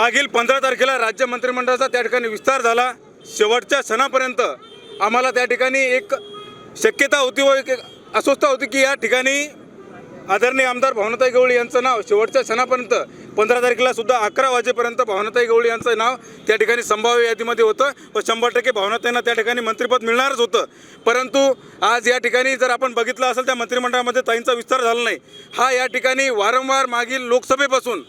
मागील 15 तारखेला राज्य मंत्रिमंडळाचा त्या ठिकाणी विस्तार झाला। शेवटच्या क्षणापर्यंत आम्हाला त्या ठिकाणी एक शक्यता होती व एक अस्वस्थता होती की या ठिकाणी आदरणीय आमदार भावनाताई गवळी यांचं नाव शेवटच्या क्षणापर्यंत 15 तारखेला सुद्धा 11 वाजेपर्यंत भावनाताई गवळी यांचं नाव त्या ठिकाणी संभाव्य यादीमध्ये होतं व 100% भावनाताईंना त्या ठिकाणी मंत्रिपद मिळणारच होतं। परंतु आज या ठिकाणी जर आपण बघितलं असेल त्या मंत्रिमंडळामध्ये ताईंचा विस्तार झाला नाही। हा या ठिकाणी वारंवार मागील लोकसभेपासून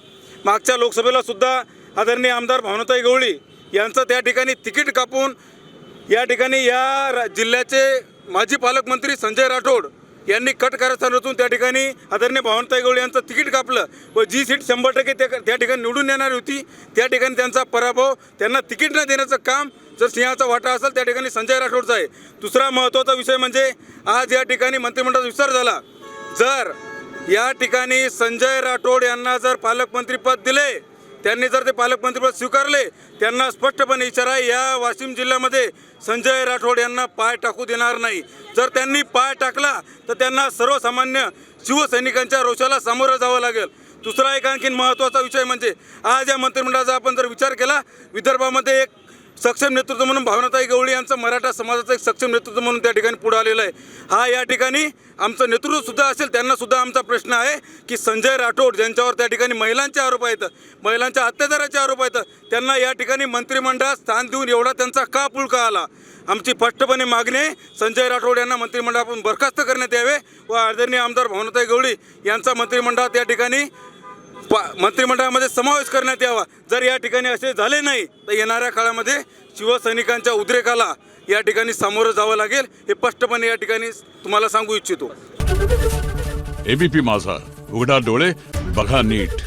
मागच्या लोकसभेला सुद्धा आदरणीय आमदार भावनाताई गवळी यांचं त्या ठिकाणी तिकीट कापून या ठिकाणी या जिल्ह्याचे माजी पालकमंत्री संजय राठोड यांनी कट कारस्थान रचून त्या ठिकाणी आदरणीय भावनाताई गवळी यांचं तिकीट कापलं व जी सीट 100% त्या ठिकाणी निवडून येणार होती त्या ठिकाणी त्यांचा पराभव, त्यांना तिकीट न देण्याचं काम जर सिंहाचा वाटा असेल त्या ठिकाणी संजय राठोडचा आहे। दुसरा महत्त्वाचा विषय म्हणजे आज या ठिकाणी मंत्रिमंडळाचा विस्तार झाला। जर या ठिकाणी संजय राठोड यांना जर पालकमंत्रीपद दिले, त्यांनी जर ते पालकमंत्रीपद स्वीकारले, त्यांना स्पष्टपणे इशारा आहे या वाशिम जिल्ह्यामध्ये संजय राठोड यांना पाय टाकू देणार नाही। जर त्यांनी पाय टाकला तर त्यांना सर्वसामान्य शिवसैनिकांच्या रोषाला सामोरं जावं लागेल। दुसरा एक आणखीन महत्त्वाचा विषय म्हणजे आज या मंत्रिमंडळाचा आपण जर विचार केला, विदर्भामध्ये एक सक्षम नेतृत्व म्हणून भावनाताई गवळी यांचं मराठा समाजाचं एक सक्षम नेतृत्व म्हणून त्या ठिकाणी पुढे आलेलं आहे। हा या ठिकाणी आमचं नेतृत्वसुद्धा असेल, त्यांनासुद्धा आमचा प्रश्न आहे की संजय राठोड ज्यांच्यावर त्या ठिकाणी महिलांचे आरोप आहेत, महिलांच्या अत्याचाराचे आरोप आहेत, त्यांना या ठिकाणी मंत्रिमंडळात स्थान देऊन एवढा त्यांचा का पुळका आला। आमची स्पष्टपणे मागणी आहे संजय राठोड यांना मंत्रिमंडळातून बरखास्त करण्यात यावे व आदरणीय आमदार भावनाताई गवळी यांचा मंत्रिमंडळात या ठिकाणी मंत्रिमंडळामध्ये समावेश करण्यात यावा। जर या ठिकाणी असे झाले नाही तर येणाऱ्या काळामध्ये शिवसैनिकांच्या उद्रेकाला या ठिकाणी सामोरं जावं लागेल, हे स्पष्टपणे या ठिकाणी तुम्हाला सांगू इच्छितो। एबीपी माझा, उघडा डोळे बघा नीट।